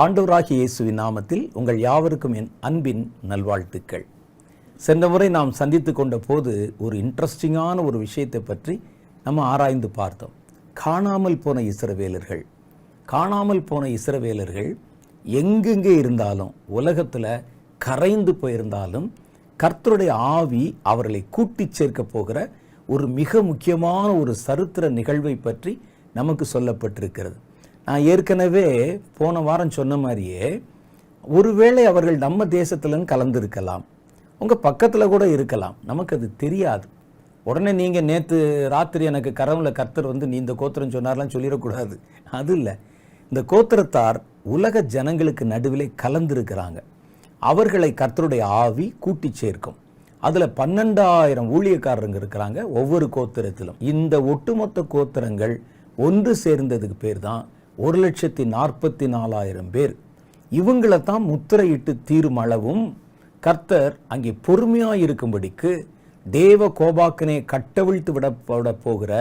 ஆண்டவராகிய இயேசுவின் நாமத்தில் உங்கள் யாவருக்கும் என் அன்பின் நல்வாழ்த்துக்கள். சென்ற முறை நாம் சந்தித்து கொண்ட போது ஒரு இன்ட்ரெஸ்டிங்கான ஒரு விஷயத்தை பற்றி நம்ம ஆராய்ந்து பார்த்தோம். காணாமல் போன இஸ்ரவேலர்கள் எங்கெங்கே இருந்தாலும், உலகத்தில் கரைந்து போயிருந்தாலும், கர்த்தருடைய ஆவி அவர்களை கூட்டிச் சேர்க்க போகிற ஒரு மிக முக்கியமான ஒரு சரித்திர நிகழ்வை பற்றி நமக்கு சொல்லப்பட்டிருக்கிறது. நான் ஏற்கனவே போன வாரம் சொன்ன மாதிரியே, ஒருவேளை அவர்கள் நம்ம தேசத்துலன்னு கலந்துருக்கலாம், உங்கள் பக்கத்தில் கூட இருக்கலாம், நமக்கு அது தெரியாது. உடனே நீங்கள் நேற்று ராத்திரி எனக்கு கரவுல கர்த்தர் நீ இந்த கோத்திரம் சொன்னார்லாம் சொல்லிடக்கூடாது. அது இல்லை, இந்த கோத்திரத்தார் உலக ஜனங்களுக்கு நடுவிலே கலந்துருக்கிறாங்க. அவர்களை கர்த்தருடைய ஆவி கூட்டி சேர்க்கும். அதில் 12,000 ஊழியக்காரங்க இருக்கிறாங்க ஒவ்வொரு கோத்திரத்திலும். இந்த ஒட்டுமொத்த கோத்திரங்கள் ஒன்று சேர்ந்ததுக்கு பேர் தான் 1,44,000 பேர். இவங்களை தான் முத்திரையிட்டு தீரும் அளவும் கர்த்தர் அங்கே பொறுமையாக இருக்கும்படிக்கு தேவ கோபாக்கனை கட்டவிழ்த்து விட போகிற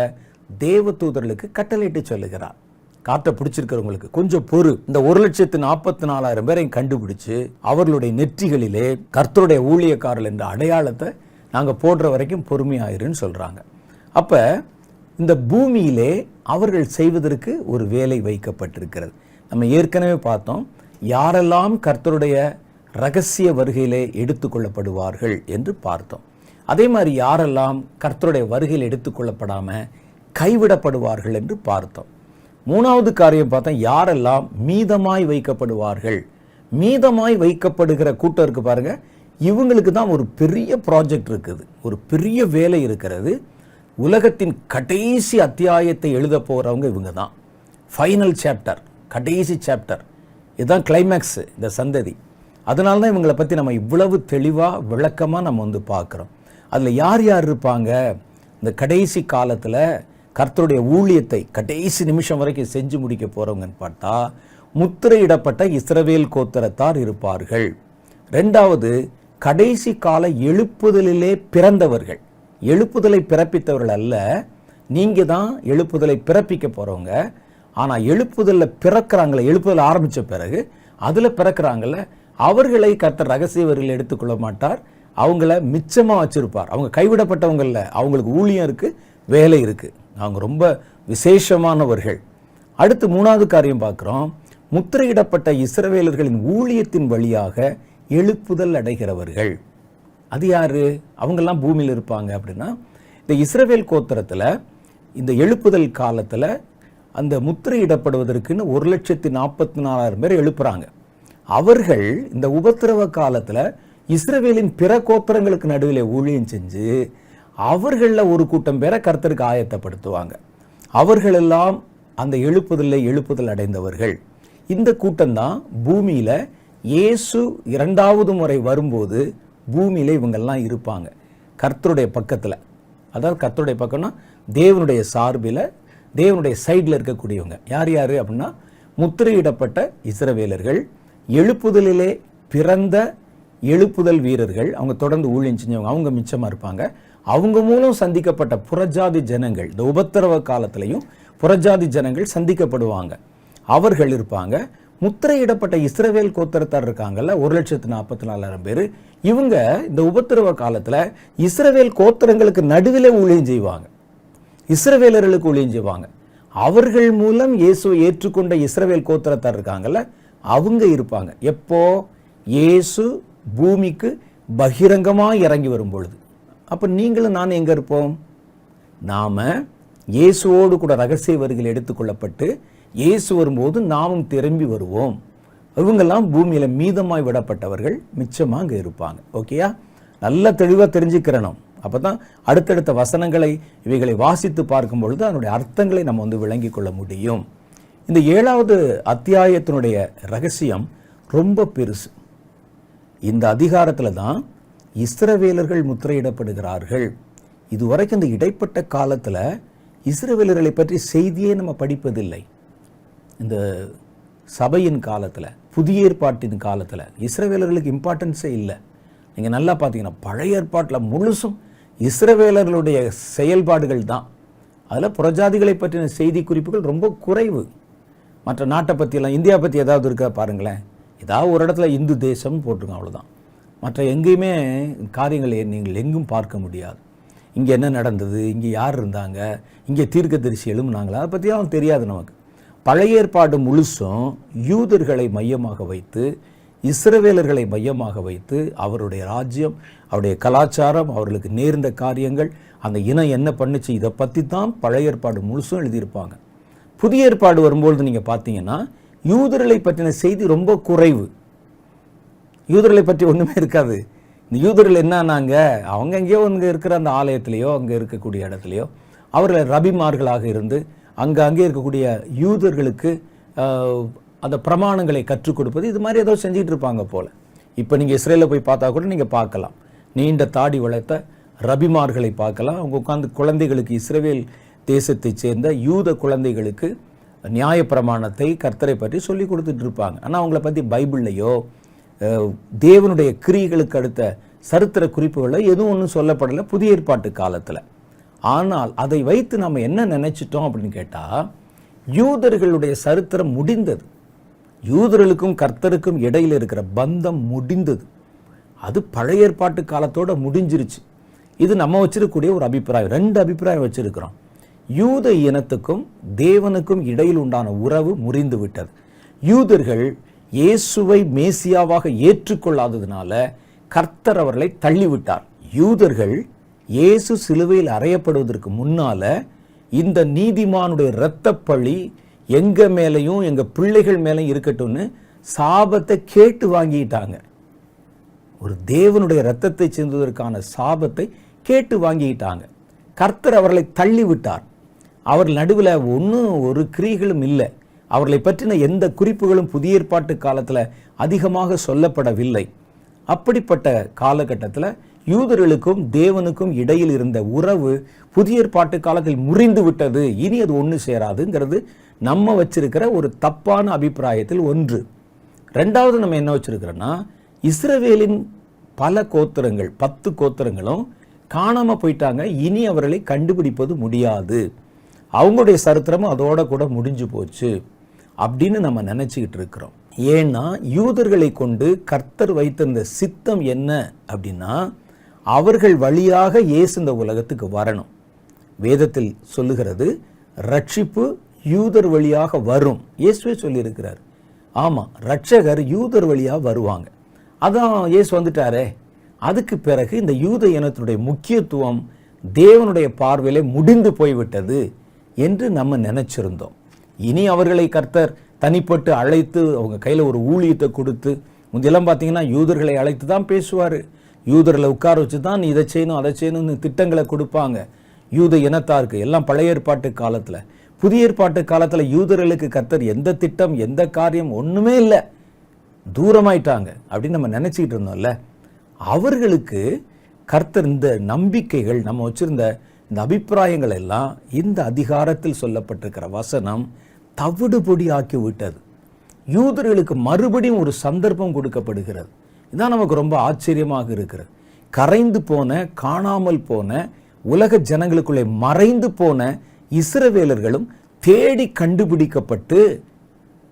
தேவ தூதர்களுக்கு கட்டளையிட்டு சொல்லுகிறார். காற்றை பிடிச்சிருக்கிறவங்களுக்கு கொஞ்சம் பொறு, இந்த 1,44,000 பேரையும் கண்டுபிடிச்சு அவர்களுடைய நெற்றிகளிலே கர்த்தருடைய ஊழியக்காரர்கள் என்ற அடையாளத்தை நாங்கள் போடுற வரைக்கும் பொறுமையாயிருன்னு சொல்கிறாங்க. அப்போ இந்த பூமியிலே அவர்கள் செய்வதற்கு ஒரு வேலை வைக்கப்பட்டிருக்கிறது. நம்ம ஏற்கனவே பார்த்தோம், யாரெல்லாம் கர்த்தருடைய இரகசிய வருகையிலே எடுத்துக்கொள்ளப்படுவார்கள் என்று பார்த்தோம். அதே மாதிரி யாரெல்லாம் கர்த்தருடைய வருகையில் எடுத்துக்கொள்ளப்படாமல் கைவிடப்படுவார்கள் என்று பார்த்தோம். மூணாவது காரியம் பார்த்தா, யாரெல்லாம் மீதமாய் வைக்கப்படுவார்கள். மீதமாய் வைக்கப்படுகிற கூட்டம் இருக்கு பாருங்க, இவங்களுக்கு தான் ஒரு பெரிய ப்ராஜெக்ட் இருக்குது, ஒரு பெரிய வேலை இருக்கிறது. உலகத்தின் கடைசி அத்தியாயத்தை எழுத போகிறவங்க இவங்க தான். ஃபைனல் சாப்டர், கடைசி சாப்டர், இதுதான் கிளைமேக்ஸ் இந்த சந்ததி. அதனால தான் இவங்களை பற்றி நம்ம இவ்வளவு தெளிவாக விளக்கமாக நம்ம பார்க்குறோம். அதில் யார் யார் இருப்பாங்க, இந்த கடைசி காலத்தில் கர்த்தருடைய ஊழியத்தை கடைசி நிமிஷம் வரைக்கும் செஞ்சு முடிக்க போகிறவங்கன்னு பார்த்தா, முத்திரையிடப்பட்ட இஸ்ரவேல் கோத்திரத்தார் இருப்பார்கள். ரெண்டாவது, கடைசி கால எழுப்புதலிலே பிறந்தவர்கள். எழுப்புதலை பிறப்பித்தவர்கள் அல்ல, நீங்கள் தான் எழுப்புதலை பிறப்பிக்க போகிறவங்க. ஆனால் எழுப்புதலில் பிறக்கிறாங்களே, எழுப்புதல் ஆரம்பித்த பிறகு அதில் பிறக்கிறாங்கள, அவர்களை கர்த்தர் ரகசியவர்கள் எடுத்துக்கொள்ள மாட்டார், அவங்கள மிச்சமாக வச்சுருப்பார். அவங்க கைவிடப்பட்டவங்கள, அவங்களுக்கு ஊழியம் இருக்குது, வேலை இருக்குது, அவங்க ரொம்ப விசேஷமானவர்கள். அடுத்து மூணாவது காரியம் பார்க்குறோம், முத்திரையிடப்பட்ட இஸ்ரவேலர்களின் ஊழியத்தின் வழியாக எழுப்புதல் அடைகிறவர்கள். அது யார்? அவங்கெல்லாம் பூமியில் இருப்பாங்க. அப்படின்னா இந்த இஸ்ரவேல் கோத்திரத்தில் இந்த எழுப்புதல் காலத்தில் அந்த முத்திரையிடப்படுவதற்குன்னு 1,44,000 பேர் எழுப்புறாங்க. அவர்கள் இந்த உபத்திரவ காலத்தில் இஸ்ரவேலின் பிற கோத்திரங்களுக்கு நடுவில் ஊழியம் செஞ்சு அவர்களில் ஒரு கூட்டம் பேரை கர்த்தருக்கு ஆயத்தப்படுத்துவாங்க. அவர்களெல்லாம் அந்த எழுப்புதல் அடைந்தவர்கள். இந்த கூட்டம்தான் பூமியில் இயேசு 2வது முறை வரும்போது பூமியில் இவங்கெல்லாம் இருப்பாங்க, கர்த்தருடைய பக்கத்தில். அதாவது கர்த்தருடைய பக்கம்னா தேவனுடைய சார்பில், தேவனுடைய சைடில் இருக்கக்கூடியவங்க. யார் யார் அப்படின்னா, முத்திரையிடப்பட்ட இஸ்ரவேலர்கள், எழுப்புதலிலே பிறந்த எழுப்புதல் வீரர்கள், அவங்க தொடர்ந்து ஊழியம் செஞ்சவங்க, அவங்க மிச்சமாக இருப்பாங்க. அவங்க மூலம் சந்திக்கப்பட்ட புறஜாதி ஜனங்கள், இந்த உபத்திரவ காலத்திலையும் புறஜாதி ஜனங்கள் சந்திக்கப்படுவாங்க, அவர்கள் இருப்பாங்க. முத்திரையிடப்பட்ட இஸ்ரவேல் கோத்திரத்தார் இருக்காங்கல்ல, 1,44,000 பேர். இவங்க இந்த உபத்திரவ காலத்தில் இஸ்ரவேல் கோத்திரங்களுக்கு நடுவில் ஊழியம் செய்வாங்க, இஸ்ரவேலர்களுக்கு ஊழியம் செய்வாங்க. அவர்கள் மூலம் இயேசுவை ஏற்றுக்கொண்ட இஸ்ரவேல் கோத்திரத்தார் இருக்காங்கல்ல, அவங்க இருப்பாங்க. எப்போ? இயேசு பூமிக்கு பகிரங்கமாக இறங்கி வரும் பொழுது. அப்போ நீங்களும் நான் எங்கே இருப்போம்? நாம் இயேசுவோடு கூட ரகசிய வருகையில் எடுத்துக்கொள்ளப்பட்டு இயேசு வரும்போது நாமும் திரும்பி வருவோம். இவங்கெல்லாம் பூமியில் மீதமாய் விடப்பட்டவர்கள் மிச்சமாக அங்கே இருப்பாங்க. ஓகேயா? நல்ல தெளிவாக தெரிஞ்சுக்கிறணும். அப்போ தான் அடுத்தடுத்த வசனங்களை இவைகளை வாசித்து பார்க்கும் பொழுது அதனுடைய அர்த்தங்களை நம்ம விளங்கி கொள்ள முடியும். இந்த 7வது அத்தியாயத்தினுடைய ரகசியம் ரொம்ப பெருசு. இந்த அதிகாரத்தில் தான் இஸ்ரவேலர்கள் முத்திரையிடப்படுகிறார்கள். இதுவரைக்கும் இந்த இடைப்பட்ட காலத்தில் இஸ்ரவேலர்களை பற்றி செய்தியே நம்ம படிப்பதில்லை. இந்த சபையின் காலத்தில், புதிய ஏற்பாட்டின் காலத்தில் இஸ்ரவேலர்களுக்கு இம்பார்ட்டன்ஸே இல்லை. நீங்கள் நல்லா பார்த்தீங்கன்னா பழைய ஏற்பாட்டில் முழுசும் இஸ்ரவேலர்களுடைய செயல்பாடுகள் தான். அதில் புறஜாதிகளை பற்றின செய்தி குறிப்புகள் ரொம்ப குறைவு. மற்ற நாட்டை பற்றியெல்லாம், இந்தியா பற்றி ஏதாவது இருக்கா பாருங்களேன். ஏதாவது ஒரு இடத்துல இந்து தேசம் போட்டிருக்கோம், அவ்வளோதான். மற்ற எங்கேயுமே காரியங்களை நீங்கள் எங்கும் பார்க்க முடியாது. இங்கே என்ன நடந்தது, இங்கே யார் இருந்தாங்க, இங்கே தீர்க்கதரிசி எழும்புனாங்களா, அதை பற்றியெல்லாம் தெரியாது நமக்கு. பழைய ஏற்பாடு முழுசும் யூதர்களை மையமாக வைத்து, இஸ்ரவேலர்களை மையமாக வைத்து, அவருடைய ராஜ்யம், அவருடைய கலாச்சாரம், அவர்களுக்கு நேர்ந்த காரியங்கள், அந்த இனம் என்ன பண்ணுச்சு, இதை பற்றி தான் பழைய ஏற்பாடு முழுசும் எழுதியிருப்பாங்க. புதிய ஏற்பாடு வரும்பொழுது நீங்கள் பார்த்தீங்கன்னா யூதர்களை பற்றின செய்தி ரொம்ப குறைவு. யூதர்களை பற்றி ஒன்றுமே இருக்காது. இந்த யூதர்கள் என்னன்னாங்க, அவங்க எங்கேயோ அங்கே இருக்கிற அந்த ஆலயத்திலேயோ அங்கே இருக்கக்கூடிய இடத்துலையோ அவர்கள் ரபிமார்களாக இருந்து அங்கே இருக்கக்கூடிய யூதர்களுக்கு அந்த பிரமாணங்களை கற்றுக் கொடுப்பது, இது மாதிரி ஏதோ செஞ்சிட்டு இருப்பாங்க போல். இப்போ நீங்கள் இஸ்ரேலில் போய் பார்த்தா கூட நீங்கள் பார்க்கலாம், நீண்ட தாடி வளர்த்த ரபிமார்களை பார்க்கலாம். அவங்க உட்காந்து குழந்தைகளுக்கு, இஸ்ரேல் தேசத்தைச் சேர்ந்த யூத குழந்தைகளுக்கு நியாயப்பிரமாணத்தை, கர்த்தரை பற்றி சொல்லி கொடுத்துட்டு இருப்பாங்க. ஆனால் அவங்கள பற்றி பைபிள்லையோ தேவனுடைய கிரியைகளுக்கு அடுத்த சரித்திர குறிப்புகளோ எதுவும் ஒன்றும் சொல்லப்படலை புதிய ஏற்பாட்டு காலத்தில். ஆனால் அதை வைத்து நம்ம என்ன நினைச்சிட்டோம் அப்படின்னு கேட்டால், யூதர்களுடைய சரித்திரம் முடிந்தது, யூதர்களுக்கும் கர்த்தருக்கும் இடையில் இருக்கிற பந்தம் முடிந்தது, அது பழைய ஏற்பாட்டு காலத்தோடு முடிஞ்சிருச்சு. இது நம்ம வச்சிருக்கக்கூடிய ஒரு அபிப்பிராயம். ரெண்டு அபிப்பிராயம் வச்சிருக்கிறோம். யூத இனத்துக்கும் தேவனுக்கும் இடையில் உண்டான உறவு முறிந்து விட்டது. யூதர்கள் இயேசுவை மேசியாவாக ஏற்றுக்கொள்ளாததுனால கர்த்தர் அவர்களை தள்ளிவிட்டார். யூதர்கள் இயேசு சிலுவையில் அறையப்படுவதற்கு முன்னால இந்த நீதிமானுடைய இரத்தப்பழி எங்க மேலையும் எங்க பிள்ளைகள் மேலையும் இருக்கட்டும்னு சாபத்தை கேட்டு வாங்கிட்டாங்க. ஒரு தேவனுடைய இரத்தத்தை சிந்துவதற்கான சாபத்தை கேட்டு வாங்கிட்டாங்க. கர்த்தர் அவர்களை தள்ளிவிட்டார். அவர் நடுவில் ஒரு கிரியைகளும் இல்லை. அவர்களை பற்றின எந்த குறிப்புகளும் புதிய ஏற்பாட்டு காலத்தில் அதிகமாக சொல்லப்படவில்லை. அப்படிப்பட்ட காலகட்டத்தில் யூதர்களுக்கும் தேவனுக்கும் இடையில் இருந்த உறவு புதிய ஏற்பாட்டு காலத்தில் முறிந்து விட்டது, இனி அது ஒன்று சேராதுங்கிறது நம்ம வச்சிருக்கிற ஒரு தப்பான அபிப்பிராயத்தில் ஒன்று. ரெண்டாவது நம்ம என்ன வச்சிருக்கிறோன்னா, இஸ்ரவேலின் பல கோத்திரங்கள், 10 கோத்திரங்களும் காணாமல் போயிட்டாங்க, இனி அவர்களை கண்டுபிடிப்பது முடியாது, அவங்களுடைய சரித்திரமும் அதோட கூட முடிஞ்சு போச்சு அப்படின்னு நம்ம நினச்சிக்கிட்டு இருக்கிறோம். ஏன்னா யூதர்களை கொண்டு கர்த்தர் வைத்திருந்த சித்தம் என்ன அப்படின்னா, அவர்கள் வழியாக இயேசு இந்த உலகத்துக்கு வரணும். வேதத்தில் சொல்லுகிறது, ரட்சிப்பு யூதர் வழியாக வரும். இயேசுவே சொல்லியிருக்கிறார். ஆமாம், ரட்சகர் யூதர் வழியாக வருவாங்க. அதான் இயேசு வந்துட்டாரே. அதுக்கு பிறகு இந்த யூத இனத்தினுடைய முக்கியத்துவம் தேவனுடைய பார்வையிலே முடிந்து போய்விட்டது என்று நம்ம நினைச்சிருந்தோம். இனி அவர்களை கர்த்தர் தனிப்பட்டு அழைத்து அவங்க கையில் ஒரு ஊழியத்தை கொடுத்து, முந்தியெல்லாம் பார்த்தீங்கன்னா யூதர்களை அழைத்து தான் பேசுவார். யூதர்களை உட்கார வச்சு தான் நீ இதை செய்யணும் அதை செய்யணும்னு திட்டங்களை கொடுப்பாங்க யூத இனத்தாருக்கு. எல்லாம் பழைய ஏற்பாட்டு காலத்தில். புதிய ஏற்பாட்டு காலத்தில் யூதர்களுக்கு கர்த்தர் எந்த திட்டம் எந்த காரியம் ஒன்றுமே இல்லை, தூரமாயிட்டாங்க அப்படின்னு நம்ம நினச்சிக்கிட்டு இருந்தோம்ல. அவர்களுக்கு கர்த்தர் இந்த நம்பிக்கைகள், நம்ம வச்சிருந்த இந்த அபிப்பிராயங்கள் எல்லாம் இந்த அதிகாரத்தில் சொல்லப்பட்டிருக்கிற வசனம் தவிடுபொடி ஆக்கி விட்டது. யூதர்களுக்கு மறுபடியும் ஒரு சந்தர்ப்பம் கொடுக்கப்படுகிறது. இதான் நமக்கு ரொம்ப ஆச்சரியமாக இருக்கிறது. கரைந்து போன, காணாமல் போன, உலக ஜனங்களுக்குள்ளே மறைந்து போன இஸ்ரவேலர்களும் தேடி கண்டுபிடிக்கப்பட்டு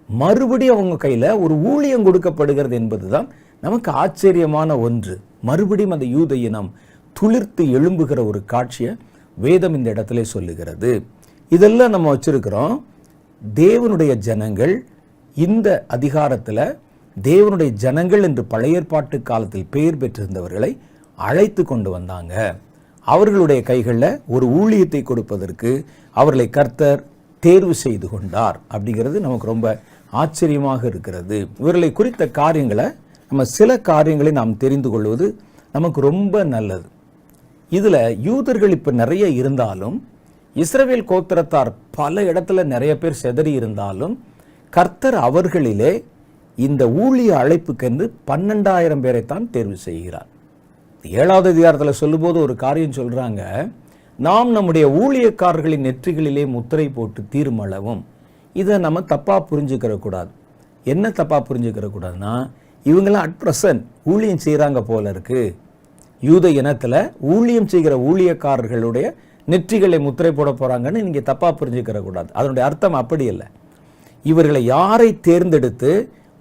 மறுபடியும் அவங்க கையில் ஒரு ஊழியம் கொடுக்கப்படுகிறது என்பதுதான் நமக்கு ஆச்சரியமான ஒன்று. மறுபடியும் அந்த யூத இனம் துளிர்த்து எழும்புகிற ஒரு காட்சியை வேதம் இந்த இடத்துல சொல்லுகிறது. இதெல்லாம் நம்ம வச்சிருக்கிறோம். தேவனுடைய ஜனங்கள் இந்த அதிகாரத்தில் தேவனுடைய ஜனங்கள் என்று பழைய ஏற்பாட்டு காலத்தில் பெயர் பெற்றிருந்தவர்களை அழைத்து கொண்டு வந்தாங்க. அவர்களுடைய கைகளில் ஒரு ஊழியத்தை கொடுப்பதற்கு அவர்களை கர்த்தர் தேர்வு செய்து கொண்டார். அப்படிங்கிறது நமக்கு ரொம்ப ஆச்சரியமாக இருக்கிறது. இவர்களை குறித்த காரியங்களை நம்ம சில காரியங்களை நாம் தெரிந்து கொள்வது நமக்கு ரொம்ப நல்லது. இதில் யூதர்கள் இப்போ நிறைய இருந்தாலும், இஸ்ரவேல் கோத்திரத்தார் பல இடத்துல நிறைய பேர் செதறி இருந்தாலும், கர்த்தர் அவர்களிலே இந்த ஊழிய அழைப்புக்கென்று 12,000 பேரைத்தான் தேர்வு செய்கிறார். 7வது அதிகாரத்தில் சொல்லும்போது ஒரு காரியம் சொல்றாங்க, நாம் நம்முடைய ஊழியக்காரர்களின் நெற்றிகளிலே முத்திரை போட்டு தீர்மளவும். இதை நம்ம தப்பாக புரிஞ்சுக்கிற கூடாது. என்ன தப்பாக புரிஞ்சுக்கிற கூடாதுன்னா, இவங்கெல்லாம் அட் ப்ரெசன்ட் ஊழியம் செய்கிறாங்க போல இருக்கு. யூத இனத்தில் ஊழியம் செய்கிற ஊழியக்காரர்களுடைய நெற்றிகளை முத்திரை போட போகிறாங்கன்னு நீங்கள் தப்பாக புரிஞ்சுக்கிற கூடாது. அதனுடைய அர்த்தம் அப்படி இல்லை. இவர்களை யாரை தேர்ந்தெடுத்து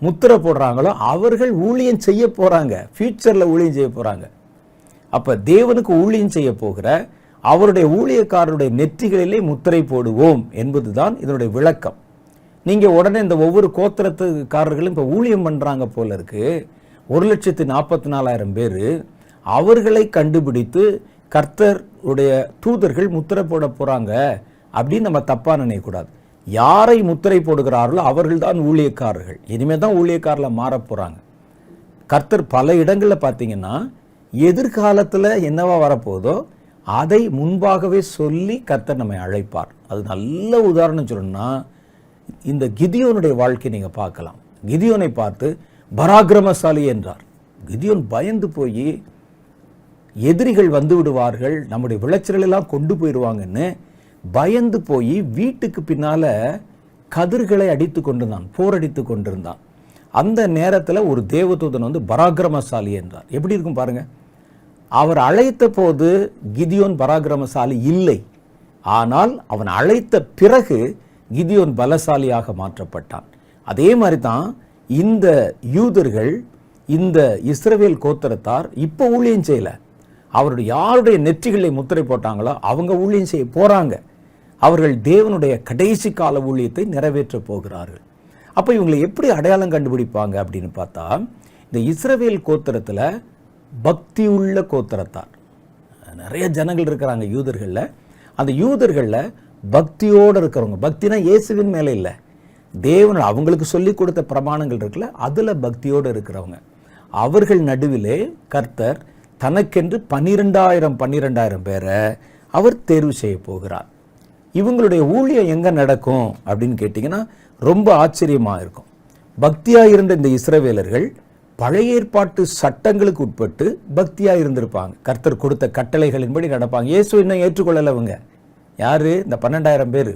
முத்திரை போடுறாங்களோ அவர்கள் ஊழியம் செய்ய போறாங்க, ஃபியூச்சர்ல ஊழியம் செய்ய போறாங்க. அப்ப தேவனுக்கு ஊழியம் செய்ய போகிற அவருடைய ஊழியக்காரருடைய நெற்றிகளிலே முத்திரை போடுவோம் என்பதுதான் இதனுடைய விளக்கம். நீங்க உடனே இந்த ஒவ்வொரு கோத்திரத்துக்காரர்களும் இப்ப ஊழியம் பண்றாங்க போல இருக்கு, 1,44,000 பேர், அவர்களை கண்டுபிடித்து கர்த்தருடைய தூதர்கள் முத்திரை போட போறாங்க அப்படின்னு நம்ம தப்பா நினைக்கக்கூடாது. யாரை முத்திரை போடுகிறார்களோ அவர்கள் தான் ஊழியக்காரர்கள். இனிமே தான் ஊழியக்காரர்ல மாற போறாங்க. கர்த்தர் பல இடங்களில் பார்த்தீங்கன்னா எதிர்காலத்தில் என்னவா வரப்போதோ அதை முன்பாகவே சொல்லி கர்த்தர் நம்மை அழைப்பார். அது நல்ல உதாரணம் சொல்லணும்னா இந்த கிதியோனுடைய வாழ்க்கையை நீங்கள் பார்க்கலாம். கிதியோனை பார்த்து பராக்கிரமசாலி என்றார். கிதியோன் பயந்து போய் எதிரிகள் வந்து விடுவார்கள், நம்முடைய விளைச்சல் எல்லாம் கொண்டு போயிடுவாங்கன்னு பயந்து போய் வீட்டுக்கு பின்னால கதிர்களை அடித்து கொண்டிருந்தான், போரடித்து கொண்டிருந்தான். அந்த நேரத்தில் ஒரு தேவதூதன் வந்து பராக்கிரமசாலி என்றார். எப்படி இருக்கும் பாருங்க. அவர் அழைத்த போது கிதியோன் பராக்கிரமசாலி இல்லை, ஆனால் அவன் அழைத்த பிறகு கிதியோன் பலசாலியாக மாற்றப்பட்டான். அதே மாதிரி தான் இந்த யூதர்கள், இந்த இஸ்ரவேல் கோத்திரத்தார் இப்போ ஊழியம் செய்யல. அவருடைய யாருடைய நெற்றிகளை முத்திரை போட்டாங்களோ அவங்க ஊழியம் செய்ய போறாங்க. அவர்கள் தேவனுடைய கடைசி கால ஊழியத்தை நிறைவேற்ற போகிறார்கள். அப்போ இவங்களை எப்படி அடையாளம் கண்டுபிடிப்பாங்க அப்படின்னு பார்த்தா, இந்த இஸ்ரவேல் கோத்திரத்தில் பக்தி உள்ள கோத்திரத்தார் நிறைய ஜனங்கள் இருக்கிறாங்க யூதர்களில். அந்த யூதர்களில் பக்தியோடு இருக்கிறவங்க, பக்தினா இயேசுவின் மேலே இல்லை, தேவன் அவங்களுக்கு சொல்லி கொடுத்த பிரமாணங்கள் இருக்குல்ல, அதில் பக்தியோடு இருக்கிறவங்க, அவர்கள் நடுவிலே கர்த்தர் தனக்கென்று 12,000 பேரை அவர் தேர்வு செய்ய போகிறார். இவங்களுடைய ஊழியம் எங்கே நடக்கும் அப்படின்னு கேட்டிங்கன்னா ரொம்ப ஆச்சரியமாக இருக்கும். பக்தியாக இருந்த இந்த இஸ்ரவேலர்கள் பழைய ஏற்பாட்டு சட்டங்களுக்கு உட்பட்டு பக்தியாக இருந்திருப்பாங்க. கர்த்தர் கொடுத்த கட்டளைகளின்படி நடப்பாங்க. இயேசு இன்னும் ஏற்றுக்கொள்ளலவங்க யாரு? இந்த 12,000 பேர்.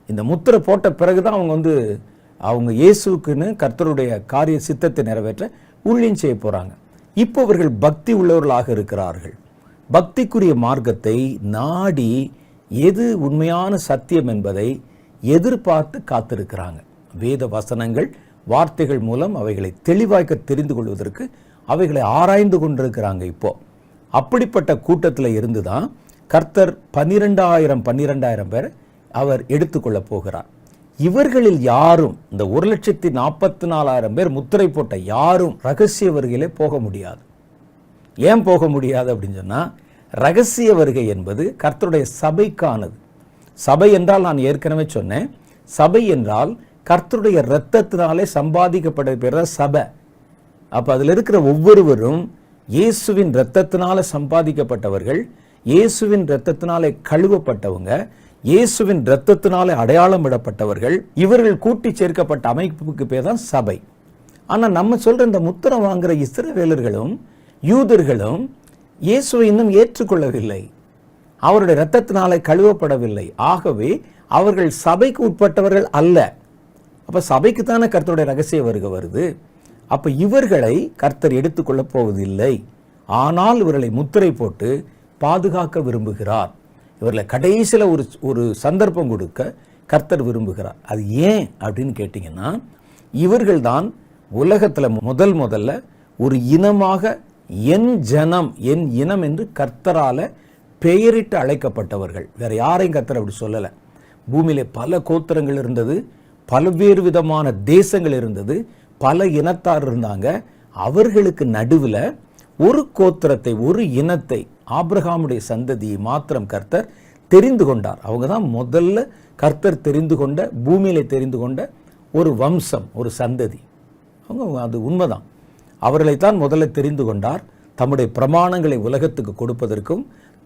இந்த முத்திரை போட்ட பிறகுதான் அவங்க இயேசுக்குன்னு கர்த்தருடைய காரிய சித்தத்தை நிறைவேற்ற ஊழியம் செய்ய போறாங்க. இப்போ அவர்கள் பக்தி உள்ளவர்களாக இருக்கிறார்கள். பக்திக்குரிய மார்க்கத்தை நாடி எது உண்மையான சத்தியம் என்பதை எதிர்பார்த்து காத்திருக்கிறாங்க. வேத வசனங்கள் வார்த்தைகள் மூலம் அவைகளை தெளிவாய்க்க தெரிந்து கொள்வதற்கு அவைகளை ஆராய்ந்து கொண்டிருக்கிறாங்க. இப்போ அப்படிப்பட்ட கூட்டத்தில் இருந்துதான் கர்த்தர் 12,000 பேரை அவர் எடுத்துக்கொள்ள போகிறார். இவர்களில் யாரும், இந்த 1,44,000 பேர் முத்திரை போட்ட யாரும் ரகசிய வருகையிலே போக முடியாது. ஏன் போக முடியாது அப்படின்னு சொன்னா, ரகசிய வருகை என்பது கர்த்தருடைய சபைக்கானது. சபை என்றால் நான் ஏற்கனவே சொன்னேன், சபை என்றால் கர்த்தருடைய இரத்தத்தினாலே சம்பாதிக்கப்பட்ட பேர் தான் சபை. அப்ப அதில் இருக்கிற ஒவ்வொருவரும் இயேசுவின் இரத்தத்தினால சம்பாதிக்கப்பட்டவர்கள், இயேசுவின் இரத்தத்தினாலே கழுவப்பட்டவங்க, இயேசுவின் இரத்தத்தினாலே அடையாளம் விடப்பட்டவர்கள். இவர்கள் கூட்டி சேர்க்கப்பட்ட அமைப்புக்கு பேர் தான் சபை. ஆனா நம்ம சொல்ற இந்த முத்திரை வாங்குற இஸ்ரவேலர்களும் யூதர்களும் இயேசுவை இன்னும் ஏற்றுக்கொள்ளவில்லை, அவருடைய இரத்தத்தினாலே கழுவப்படவில்லை. ஆகவே அவர்கள் சபைக்கு உட்பட்டவர்கள் அல்ல. அப்ப சபைக்கு தானே கர்த்தருடைய ரகசிய வருகை வருது. அப்ப இவர்களை கர்த்தர் எடுத்துக்கொள்ள போவதில்லை. ஆனால் இவர்களை முத்திரை போட்டு பாதுகாக்க விரும்புகிறார். இவர்களை கடைசியில் ஒரு சந்தர்ப்பம் கொடுக்க கர்த்தர் விரும்புகிறார். அது ஏன் அப்படின்னு கேட்டிங்கன்னா, இவர்கள் தான் உலகத்தில் முதல்ல ஒரு இனமாக என் ஜனம், என் இனம் என்று கர்த்தரால பெயரிட்டு அழைக்கப்பட்டவர்கள். வேற யாரையும் கர்த்தர் அப்படி சொல்லலை. பூமியிலே பல கோத்திரங்கள் இருந்தது, பல்வேறு விதமான தேசங்கள் இருந்தது, பல இனத்தார் இருந்தாங்க. அவர்களுக்கு நடுவில் ஒரு கோத்திரத்தை, ஒரு இனத்தை, ஆபிரகாமுடைய சந்ததியை மாத்திரம் கர்த்தர் தெரிந்து கொண்டார். அவங்க தான் முதல்ல கர்த்தர் தெரிந்து கொண்ட, பூமியிலே தெரிந்து கொண்ட ஒரு வம்சம், ஒரு சந்ததி. அவங்க அது உண்மைதான். அவர்களைத்தான் முதல்ல தெரிந்து கொண்டார். தம்முடைய பிரமாணங்களை உலகத்துக்கு கொடுப்பதற்கும்,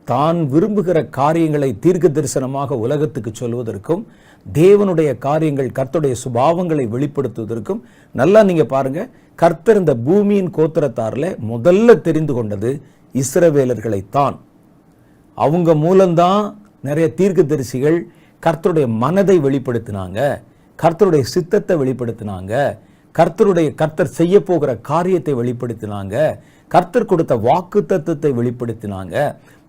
தான் விரும்புகிற காரியங்களை தீர்க்க தரிசனமாக உலகத்துக்கு சொல்வதற்கும், தேவனுடைய காரியங்கள், கர்த்தருடைய சுபாவங்களை வெளிப்படுத்துவதற்கும். நல்லா நீங்க பாருங்க, கர்த்தர் இந்த பூமியின் கோத்திரத்தாரில் முதல்ல தெரிந்து கொண்டது இஸ்ரவேலர்களைத்தான். அவங்க மூலம்தான் நிறைய தீர்க்கதரிசிகள் கர்த்தருடைய மனதை வெளிப்படுத்தினாங்க, கர்த்தருடைய சித்தத்தை வெளிப்படுத்தினாங்க, கர்த்தர் செய்ய போகிற காரியத்தை வெளிப்படுத்தினாங்க, கர்த்தர் கொடுத்த வாக்கு தத்துவத்தை வெளிப்படுத்தினாங்க,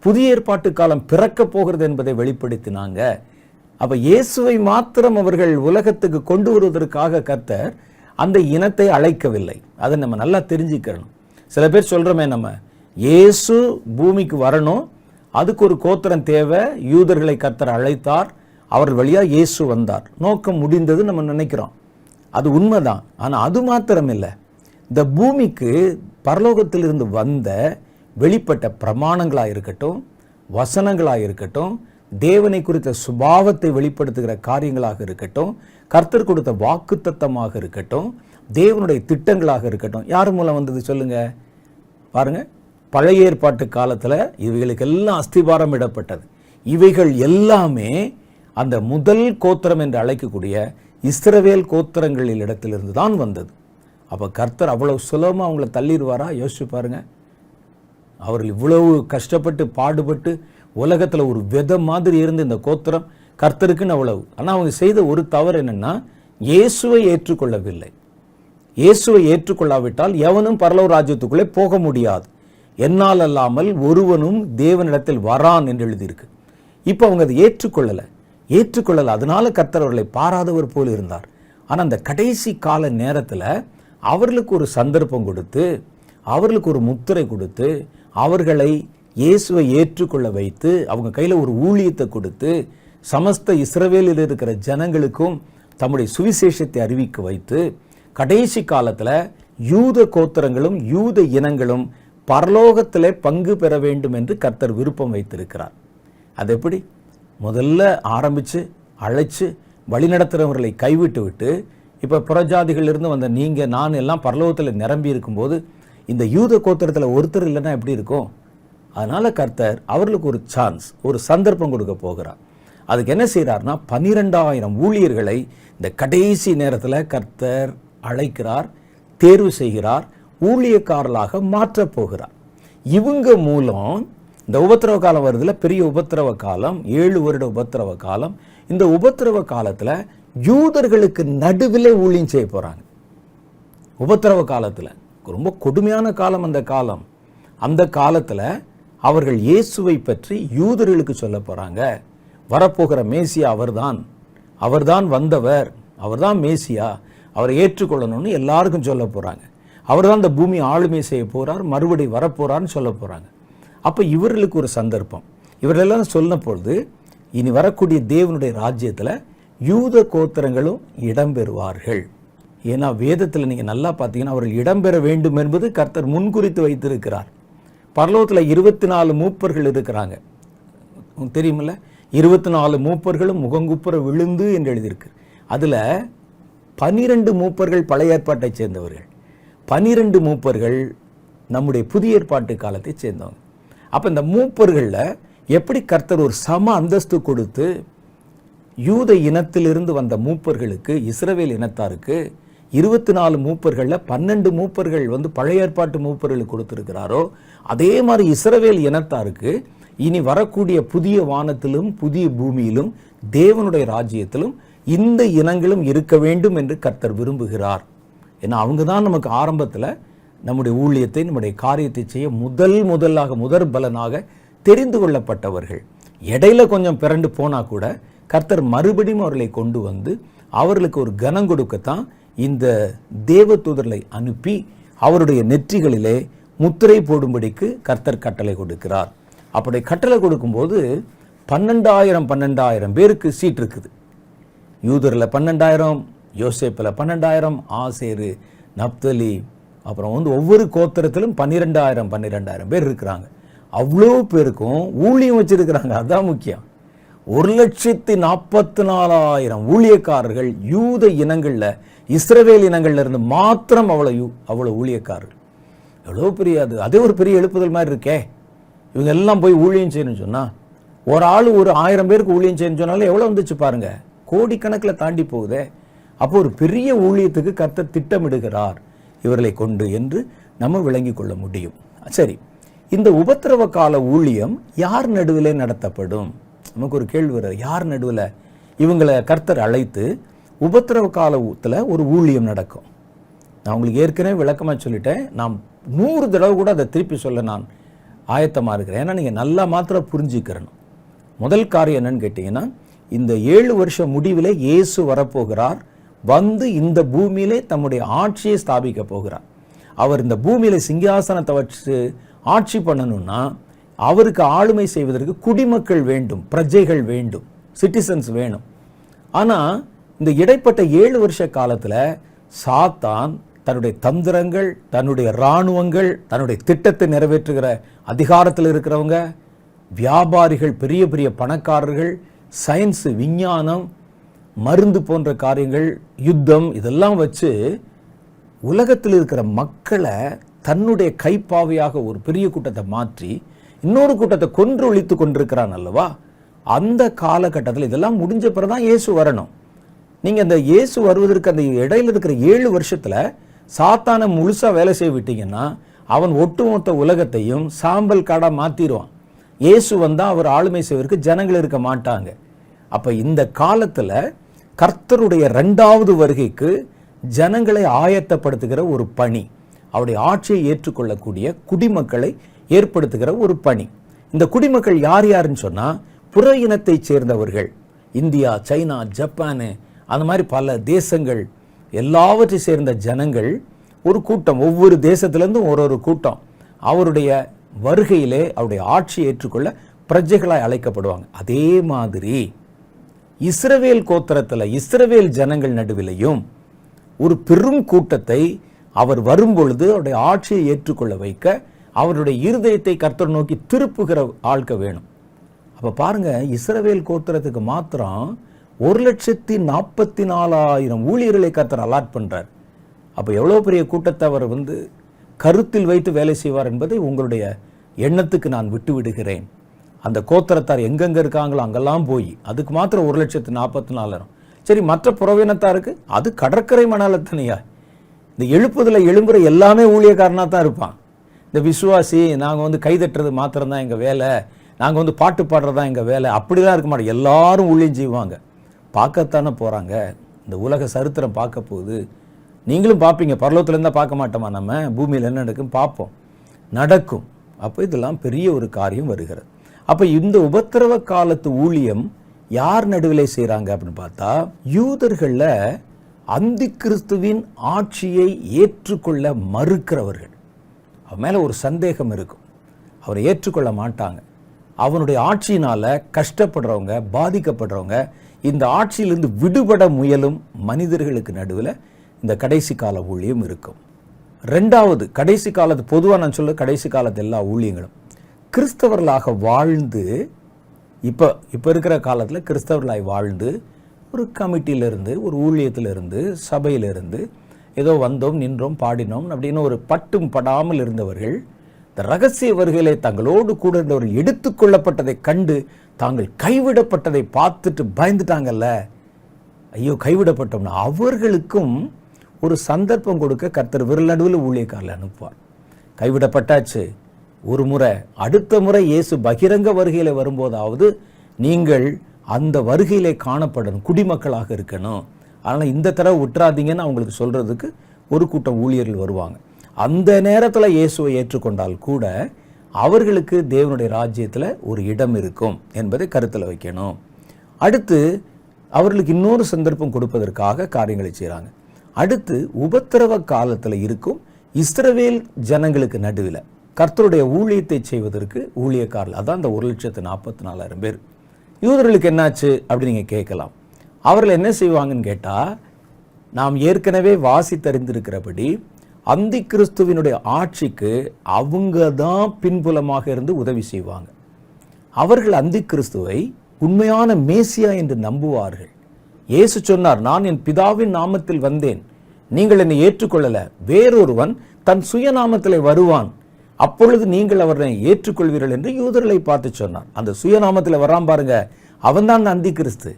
புதிய ஏற்பாட்டு காலம் பிறக்க போகிறது என்பதை வெளிப்படுத்தினாங்க. அப்ப இயேசுவை மாத்திரம் அவர்கள் உலகத்துக்கு கொண்டு வருவதற்காக கர்த்தர் அந்த இனத்தை அழைக்கவில்லை. அதை நம்ம நல்லா தெரிஞ்சுக்கணும். சில பேர் சொல்றோமே, நம்ம இயேசு பூமிக்கு வரணும், அதுக்கு ஒரு கோத்திரம் தேவை, யூதர்களை கர்த்தர் அழைத்தார், அவர்கள் வழியா இயேசு வந்தார், நோக்கம் முடிந்தது நம்ம நினைக்கிறோம். அது உண்மைதான். ஆனால் அது மாத்திரம் இல்லை, இந்த பூமிக்கு பரலோகத்திலிருந்து வந்த வெளிப்பட்ட பிரமாணங்களாக இருக்கட்டும், வசனங்களாக இருக்கட்டும், தேவனை குறித்த சுபாவத்தை வெளிப்படுத்துகிற காரியங்களாக இருக்கட்டும், கர்த்தர் கொடுத்த வாக்குத்தத்தமாக இருக்கட்டும், தேவனுடைய திட்டங்களாக இருக்கட்டும், யார் மூலம் வந்தது சொல்லுங்க பாருங்க. பழைய ஏற்பாட்டு காலத்தில் இவைகளுக்கெல்லாம் அஸ்திபாரம் இடப்பட்டது. இவைகள் எல்லாமே அந்த முதல் கோத்திரம் என்று அழைக்கக்கூடிய இஸ்ரவேல் கோத்திரங்களில் இடத்திலிருந்து தான் வந்தது. அப்போ கர்த்தர் அவ்வளவு சுலபமாக அவங்கள தள்ளிடுவாரா? யோசிச்சு பாருங்க. அவர்கள் இவ்வளவு கஷ்டப்பட்டு பாடுபட்டு உலகத்தில் ஒரு விதை மாதிரி இருந்து இந்த கோத்திரம் கர்த்தருக்குன்னு அவ்வளவு. ஆனால் அவங்க செய்த ஒரு தவறு என்னன்னா, இயேசுவை ஏற்றுக்கொள்ளவில்லை. இயேசுவை ஏற்றுக்கொள்ளாவிட்டால் எவனும் பரலோக ராஜ்யத்துக்குள்ளே போக முடியாது. என்னால் அல்லாமல் ஒருவனும் தேவனிடத்தில் வரான் என்று எழுதியிருக்கு. இப்போ அவங்க அதை ஏற்றுக்கொள்ளலை. அதனால கர்த்தர் அவர்களை பாராதவர் போல் இருந்தார். ஆனால் அந்த கடைசி கால நேரத்தில் அவர்களுக்கு ஒரு சந்தர்ப்பம் கொடுத்து, அவர்களுக்கு ஒரு முத்திரை கொடுத்து, அவர்களை இயேசுவை ஏற்றுக்கொள்ள வைத்து, அவங்க கையில் ஒரு ஊழியத்தை கொடுத்து, சமஸ்த இஸ்ரவேலில் இருக்கிற ஜனங்களுக்கும் தம்முடைய சுவிசேஷத்தை அறிவிக்க வைத்து, கடைசி காலத்தில் யூத கோத்திரங்களும் யூத இனங்களும் பரலோகத்தில் பங்கு பெற வேண்டும் என்று கர்த்தர் விருப்பம் வைத்திருக்கிறார். அது எப்படி? முதல்ல ஆரம்பித்து அழைச்சி வழிநடத்துகிறவர்களை கைவிட்டு விட்டு, இப்போ புறஜாதிகளிலிருந்து வந்த நீங்கள் நான் எல்லாம் பரலோகத்தில் நிரம்பி இருக்கும்போது இந்த யூத கோத்திரத்தில் ஒருத்தர் இல்லைன்னா எப்படி இருக்கும்? அதனால் கர்த்தர் அவர்களுக்கு ஒரு சான்ஸ், ஒரு சந்தர்ப்பம் கொடுக்க போகிறார். அதுக்கு என்ன செய்கிறார்னா, 12,000 ஊழியர்களை இந்த கடைசி நேரத்தில் கர்த்தர் அழைக்கிறார், தேர்வு செய்கிறார், ஊழியக்காரர்களாக மாற்றப் போகிறார். இவங்க மூலம் இந்த உபத்திரவ காலம் வருதுல, பெரிய உபத்திரவ காலம், 7 வருட உபத்திரவ காலம். இந்த உபத்திரவ காலத்தில் யூதர்களுக்கு நடுவில் ஊழியம் செய்ய போகிறாங்க. உபத்திரவ காலத்தில் ரொம்ப கொடுமையான காலம் அந்த காலம். அந்த காலத்தில் அவர்கள் இயேசுவை பற்றி யூதர்களுக்கு சொல்ல போகிறாங்க. வரப்போகிற மேசியா அவர்தான் வந்தவர், அவர்தான் மேசியா, அவரை ஏற்றுக்கொள்ளணும்னு எல்லாருக்கும் சொல்ல போகிறாங்க. அவர்தான் இந்த பூமி ஆளுமை செய்ய போகிறார், மறுபடி வரப்போகிறார்னு சொல்ல போகிறாங்க. அப்போ இவர்களுக்கு ஒரு சந்தர்ப்பம். இவர்களெல்லாம் சொன்ன பொழுது இனி வரக்கூடிய தேவனுடைய ராஜ்யத்தில் யூத கோத்திரங்களும் இடம்பெறுவார்கள். ஏன்னா வேதத்தில் நீங்கள் நல்லா பார்த்தீங்கன்னா அவர்கள் இடம்பெற வேண்டும் என்பது கர்த்தர் முன்குறித்து வைத்திருக்கிறார். பரலோகத்தில் 24 மூப்பர்கள் இருக்கிறாங்க, தெரியுமில்ல? 24 மூப்பர்களும் முகங்குப்புற விழுந்து என்று எழுதியிருக்கு. அதில் 12 மூப்பர்கள் பழைய ஏற்பாட்டை சேர்ந்தவர்கள், 12 மூப்பர்கள் நம்முடைய புதிய ஏற்பாட்டு காலத்தை சேர்ந்தவங்க. அப்போ இந்த மூப்பர்களில் எப்படி கர்த்தர் ஒரு சம அந்தஸ்து கொடுத்து யூத இனத்திலிருந்து வந்த மூப்பர்களுக்கு, இஸ்ரவேல் இனத்தாருக்கு 24 மூப்பர்களில் 12 மூப்பர்கள் பழைய ஏற்பாட்டு மூப்பர்களுக்கு கொடுத்திருக்கிறாரோ, அதே மாதிரி இஸ்ரவேல் இனத்தாருக்கு இனி வரக்கூடிய புதிய வானத்திலும் புதிய பூமியிலும் தேவனுடைய ராஜ்யத்திலும் இந்த இனங்களும் இருக்க வேண்டும் என்று கர்த்தர் விரும்புகிறார். ஏன்னா அவங்க தான் நமக்கு ஆரம்பத்தில் நம்முடைய ஊழியத்தை, நம்முடைய காரியத்தை செய்ய முதற் பலனாக தெரிந்து கொள்ளப்பட்டவர்கள். இடையில கொஞ்சம் பிறண்டு போனால் கூட கர்த்தர் மறுபடியும் அவர்களை கொண்டு வந்து அவர்களுக்கு ஒரு கனம் கொடுக்கத்தான் இந்த தேவதூதர்களை அனுப்பி அவருடைய நெற்றிகளிலே முத்திரை போடும்படிக்கு கர்த்தர் கட்டளை கொடுக்கிறார். அப்படி கட்டளை கொடுக்கும்போது 12,000 பேருக்கு சீட் இருக்குது. யூதரில் 12,000, யோசேப்பில் 12,000, ஆசேரு, நப்தலி, அப்புறம் ஒவ்வொரு கோத்திரத்திலும் 12,000 பேர் இருக்கிறாங்க. அவ்வளோ பேருக்கும் ஊழியம் வச்சிருக்கிறாங்க. அதுதான் முக்கியம். 1,44,000 ஊழியக்காரர்கள் யூத இனங்களில், இஸ்ரவேல் இனங்கள்ல இருந்து மாத்திரம் அவ்வளோ ஊழியக்காரர்கள். எவ்வளோ பெரிய அதே ஒரு பெரிய எழுப்புதல் மாதிரி இருக்கே. இவங்க எல்லாம் போய் ஊழியம் செய்யணும்னு சொன்னால், ஒரு ஆள் ஒரு 1000 பேருக்கு ஊழியம் செய்யணும்னு சொன்னாலும் எவ்வளோ வந்துச்சு பாருங்க, கோடிக்கணக்கில் தாண்டி போகுதே. அப்போ ஒரு பெரிய ஊழியத்துக்கு கர்த்தர் திட்டமிடுகிறார் இவர்களை கொண்டு என்று நம்ம விளங்கி கொள்ள முடியும். சரி, இந்த உபத்திரவ கால ஊழியம் யார் நடுவில் நடத்தப்படும்? நமக்கு ஒரு கேள்வி வருது, யார் நடுவில்? இவங்களை கர்த்தர் அழைத்து உபத்திரவ காலத்தில் ஒரு ஊழியம் நடக்கும். நான் உங்களுக்கு ஏற்கனவே விளக்கமாக சொல்லிட்டேன். நான் 100 தடவை கூட அதை திருப்பி சொல்ல நான் ஆயத்தமாக இருக்கிறேன். ஏன்னா நீங்கள் நல்லா மாத்திரம் புரிஞ்சுக்கிறணும். முதல் காரியம் என்னன்னு கேட்டிங்கன்னா, இந்த 7 வருஷ முடிவிலே இயேசு வரப்போகிறார். வந்து இந்த பூமியிலே தம்முடைய ஆட்சியை ஸ்தாபிக்க போகிறார். அவர் இந்த பூமியில சிங்காசனத்தை வச்சு ஆட்சி பண்ணணும்னா அவருக்கு ஆளுமை செய்வதற்கு குடிமக்கள் வேண்டும், பிரஜைகள் வேண்டும், சிட்டிசன்ஸ் வேணும். ஆனால் இந்த இடைப்பட்ட 7 வருஷ காலத்தில் சாத்தான் தன்னுடைய தந்திரங்கள், தன்னுடைய இராணுவங்கள், தன்னுடைய திட்டத்தை நிறைவேற்றுகிற அதிகாரத்தில் இருக்கிறவங்க, வியாபாரிகள், பெரிய பெரிய பணக்காரர்கள், சயின்ஸ், விஞ்ஞானம், மருந்து போன்ற காரியங்கள், யுத்தம், இதெல்லாம் வச்சு உலகத்தில் இருக்கிற மக்களை தன்னுடைய கைப்பாவையாக ஒரு பெரிய கூட்டத்தை மாற்றி இன்னொரு கூட்டத்தை கொன்று ஒழித்து கொண்டிருக்கிறான் அல்லவா? அந்த காலகட்டத்தில் இதெல்லாம் முடிஞ்ச பிறகுதான் இயேசு வரணும். நீங்கள் அந்த இயேசு வருவதற்கு அந்த இடையில இருக்கிற 7 வருஷத்தில் சாத்தானை முழுசாக வேலை செய்ய விட்டீங்கன்னா அவன் ஒட்டுமொத்த உலகத்தையும் சாம்பல் காடாக மாற்றிடுவான். இயேசு வந்தால் அவர் ஆளுமை செய்வதற்கு ஜனங்கள் இருக்க மாட்டாங்க. அப்போ இந்த காலத்தில் கர்த்தருடைய 2வது வருகைக்கு ஜனங்களை ஆயத்தப்படுத்துகிற ஒரு பணி, அவருடைய ஆட்சியை ஏற்றுக்கொள்ளக்கூடிய குடிமக்களை ஏற்படுத்துகிற ஒரு பணி. இந்த குடிமக்கள் யார் யாருன்னு சொன்னால், புற இனத்தை சேர்ந்தவர்கள், இந்தியா, சைனா, ஜப்பானு, அந்த மாதிரி பல தேசங்கள் எல்லாவற்றை சேர்ந்த ஜனங்கள் ஒரு கூட்டம், ஒவ்வொரு தேசத்திலேருந்தும் ஒரு கூட்டம் அவருடைய வருகையிலே அவருடைய ஆட்சியை ஏற்றுக்கொள்ள பிரஜைகளாய் அழைக்கப்படுவாங்க. அதே மாதிரி இஸ்ரவேல் கோத்திரத்தில் இஸ்ரவேல் ஜனங்கள் நடுவிலையும் ஒரு பெரும் கூட்டத்தை அவர் வரும்பொழுது அவருடைய ஆட்சியை ஏற்றுக்கொள்ள வைக்க அவருடைய இருதயத்தை கர்த்தர் நோக்கி திருப்புகிற ஆட்க வேணும். அப்போ பாருங்க, இஸ்ரவேல் கோத்திரத்துக்கு மாத்திரம் 1,44,000 ஊழியர்களை கர்த்தர் அலாட் பண்றார். அப்போ எவ்வளோ பெரிய கூட்டத்தை அவர் கருத்தில் வைத்து வேலை செய்வார் என்பதை உங்களுடைய எண்ணத்துக்கு நான் விட்டு விடுகிறேன். அந்த கோத்திரத்தார் எங்கெங்க இருக்காங்களோ அங்கெல்லாம் போய் அதுக்கு மாத்திரம் 1,44,000. சரி, மற்ற புறவினத்தாருக்கு அது கடற்கரை மணாலத்தனையா? இந்த எழும்புற எல்லாமே ஊழியக்காரனாக தான் இருப்பான். இந்த விசுவாசி, நாங்கள் கைதட்டுறது மாத்திரம்தான் எங்கள் வேலை, நாங்கள் பாட்டு பாடுறது தான் எங்கள் வேலை, அப்படிலாம் இருக்க மாட்டோம். எல்லாரும் ஊழியம் செய்வாங்க. பார்க்கத்தானே போகிறாங்க. இந்த உலக சரித்திரம் பார்க்க போகுது. நீங்களும் பார்ப்பீங்க. பரலோகத்துலேருந்தா பார்க்க மாட்டோமா? நம்ம பூமியில் என்ன நடக்கும் பார்ப்போம், நடக்கும். அப்போ இதெல்லாம் பெரிய ஒரு காரியம் வருகிறது. அப்போ இந்த உபத்திரவ காலத்து ஊழியம் யார் நடுவிலே செய்கிறாங்க அப்படின்னு பார்த்தா, யூதர்களில் அந்தி கிறிஸ்துவின் ஆட்சியை ஏற்றுக்கொள்ள மறுக்கிறவர்கள். அவன் மேலே ஒரு சந்தேகம் இருக்கும், அவரை ஏற்றுக்கொள்ள மாட்டாங்க. அவனுடைய ஆட்சியினால் கஷ்டப்படுறவங்க, பாதிக்கப்படுறவங்க, இந்த ஆட்சியிலிருந்து விடுபட முயலும் மனிதர்களுக்கு நடுவில் இந்த கடைசி கால ஊழியம் இருக்கும். 2வது கடைசி காலத்து, பொதுவாக நான் சொல்ல கடைசி காலத்து எல்லா ஊழியங்களும் கிறிஸ்தவர்களாக வாழ்ந்து, இப்போ இருக்கிற காலத்தில் கிறிஸ்தவர்களாக வாழ்ந்து ஒரு கமிட்டியிலிருந்து, ஒரு ஊழியத்திலிருந்து, சபையிலிருந்து ஏதோ வந்தோம், நின்றோம், பாடினோம் அப்படின்னு ஒரு பட்டும் படாமல் இருந்தவர்கள் இந்த ரகசிய வருகையிலே தங்களோடு கூட இருந்தவர்கள் எடுத்துக்கொள்ளப்பட்டதை கண்டு தாங்கள் கைவிடப்பட்டதை பார்த்துட்டு பயந்துட்டாங்கல்ல, ஐயோ கைவிடப்பட்டோம்னா அவர்களுக்கும் ஒரு சந்தர்ப்பம் கொடுக்க கர்த்தர் விரல் நடுவில் ஊழியக்காரர்கள் அனுப்புவார். கைவிடப்பட்டாச்சு ஒரு முறை, அடுத்த முறை இயேசு பகிரங்க வருகையில வரும்போதாவது நீங்கள் அந்த வருகையிலே காணப்படணும், குடிமக்களாக இருக்கணும். ஆனால் இந்த தடவை விட்டுறாதீங்கன்னு அவங்களுக்கு சொல்றதுக்கு ஒரு கூட்டம் ஊழியர்கள் வருவாங்க. அந்த நேரத்தில் இயேசுவை ஏற்றுக்கொண்டால் கூட அவர்களுக்கு தேவனுடைய ராஜ்யத்தில் ஒரு இடம் இருக்கும் என்பதை கருத்தில் வைக்கணும். அடுத்து அவர்களுக்கு இன்னொரு சந்தர்ப்பம் கொடுப்பதற்காக காரியங்களை செய்கிறாங்க. அடுத்து உபத்திரவ காலத்தில் இருக்கும் இஸ்ரவேல் ஜனங்களுக்கு நடுவில் கர்த்தருடைய ஊழியத்தை செய்வதற்கு ஊழியக்காரர்கள், அதான் அந்த 1,44,000 பேர். யூதர்களுக்கு என்னாச்சு அப்படின்னு நீங்கள் கேட்கலாம். அவர்கள் என்ன செய்வாங்கன்னு கேட்டால், நாம் ஏற்கனவே வாசித்தறிந்திருக்கிறபடி அந்தி கிறிஸ்துவினுடைய ஆட்சிக்கு அவங்க தான் பின்புலமாக இருந்து உதவி செய்வாங்க. அவர்கள் அந்தி கிறிஸ்துவை உண்மையான மேசியா என்று நம்புவார்கள். இயேசு சொன்னார், நான் என் பிதாவின் நாமத்தில் வந்தேன், நீங்கள் என்னை ஏற்றுக்கொள்ளல, வேறொருவன் தன் சுயநாமத்தில் வருவான், அப்பொழுது நீங்கள் அவரை ஏற்றுக்கொள்வீர்கள் என்று யூதர்களை பார்த்து சொன்னார். அந்த சுயநாமத்தில் வரான் பாருங்க, அவன் தான் அந்த அந்தி கிறிஸ்து.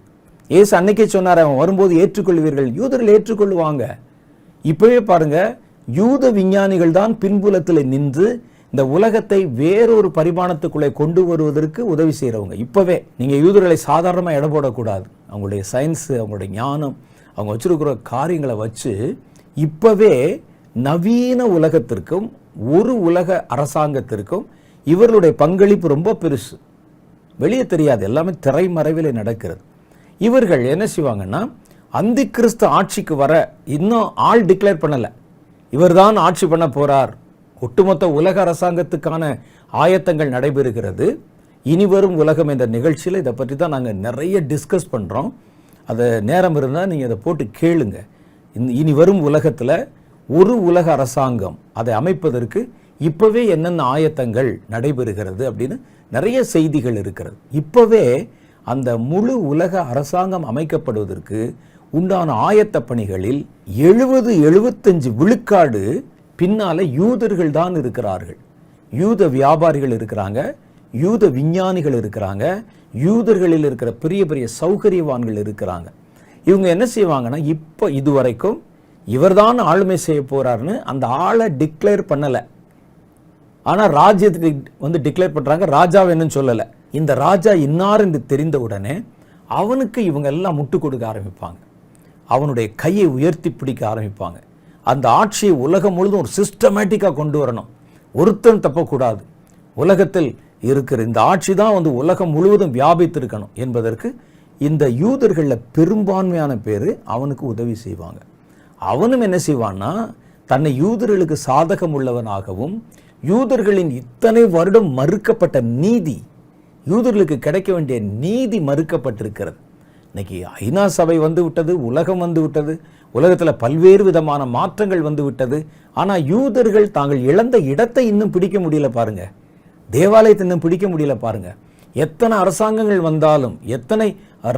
இயேசு அன்னைக்கே சொன்னார், அவன் வரும்போது ஏற்றுக்கொள்வீர்கள், யூதர்கள் ஏற்றுக்கொள்ளுவாங்க. இப்பவே பாருங்க, யூத விஞ்ஞானிகள் தான் பின்புலத்தில் நின்று இந்த உலகத்தை வேறொரு பரிமாணத்துக்குள்ளே கொண்டு வருவதற்கு உதவி செய்கிறவங்க. இப்பவே நீங்க யூதர்களை சாதாரணமாக இடம் போடக்கூடாது. அவங்களுடைய சயின்ஸ், அவங்களுடைய ஞானம், அவங்க வச்சிருக்கிற காரியங்களை வச்சு இப்பவே நவீன உலகத்திற்கும் ஒரு உலக அரசாங்கத்திற்கும் இவர்களுடைய பங்களிப்பு ரொம்ப பெருசு. வெளியே தெரியாது, எல்லாமே திரைமறைவில் நடக்கிறது. இவர்கள் என்ன செய்வாங்கன்னா, அந்தி கிறிஸ்து ஆட்சிக்கு வர இன்னும் ஆள் டிக்ளேர் பண்ணலை, இவர்தான் ஆட்சி பண்ண போறார், ஒட்டுமொத்த உலக அரசாங்கத்துக்கான ஆயத்தங்கள் நடைபெறுகிறது. இனி வரும் உலகம் என்ற நிகழ்ச்சியில் இதை பற்றி தான் நாங்கள் நிறைய டிஸ்கஸ் பண்ணுறோம். அதை நேரம் இருந்தால் நீங்கள் இதை போட்டு கேளுங்க. இனி வரும் உலகத்தில் ஒரு உலக அரசாங்கம் அதை அமைப்பதற்கு இப்போவே என்னென்ன ஆயத்தங்கள் நடைபெறுகிறது அப்படின்னு நிறைய செய்திகள் இருக்கிறது. இப்போவே அந்த முழு உலக அரசாங்கம் அமைக்கப்படுவதற்கு உண்டான ஆயத்த பணிகளில் 70-75 விழுக்காடு பின்னால யூதர்கள் தான் இருக்கிறார்கள். யூத வியாபாரிகள் இருக்கிறாங்க, யூத விஞ்ஞானிகள் இருக்கிறாங்க, யூதர்களில் இருக்கிற பெரிய பெரிய சௌகரியவான்கள் இருக்கிறாங்க. இவங்க என்ன செய்வாங்கன்னா, இப்போ இதுவரைக்கும் இவர்தான் ஆளுமை செய்ய போறாருன்னு அந்த ஆளை டிக்ளேர் பண்ணலை. ஆனால் ராஜ்யத்துக்கு டிக்ளேர் பண்ணுறாங்க, ராஜா வேணும்னு சொல்லலை. இந்த ராஜா இன்னார் என்று தெரிந்த உடனே அவனுக்கு இவங்க எல்லாம் முட்டு கொடுக்க ஆரம்பிப்பாங்க, அவனுடைய கையை உயர்த்தி பிடிக்க ஆரம்பிப்பாங்க. அந்த ஆட்சியை உலகம் முழுதும் ஒரு சிஸ்டமேட்டிக்காக கொண்டு வரணும், ஒருத்தன் தப்பக்கூடாது, உலகத்தில் இருக்கிற இந்த ஆட்சி தான் உலகம் முழுவதும் வியாபித்திருக்கணும் என்பதற்கு இந்த யூதர்களில் பெரும்பான்மையான பேர் அவனுக்கு உதவி செய்வாங்க. அவனும் என்ன செய்வான்னா, தன்னை யூதர்களுக்கு சாதகம் உள்ளவனாகவும் யூதர்களின் இத்தனை வருடம் மறுக்கப்பட்ட நீதி, யூதர்களுக்கு கிடைக்க வேண்டிய நீதி மறுக்கப்பட்டிருக்கிறது. இன்னைக்கு ஐநா சபை வந்து விட்டது, உலகம் வந்து விட்டது, உலகத்தில் பல்வேறு விதமான மாற்றங்கள் வந்து விட்டது. ஆனால் யூதர்கள் தாங்கள் இழந்த இடத்தை இன்னும் பிடிக்க முடியல பாருங்க, தேவாலயத்தை இன்னும் பிடிக்க முடியல பாருங்க. எத்தனை அரசாங்கங்கள் வந்தாலும், எத்தனை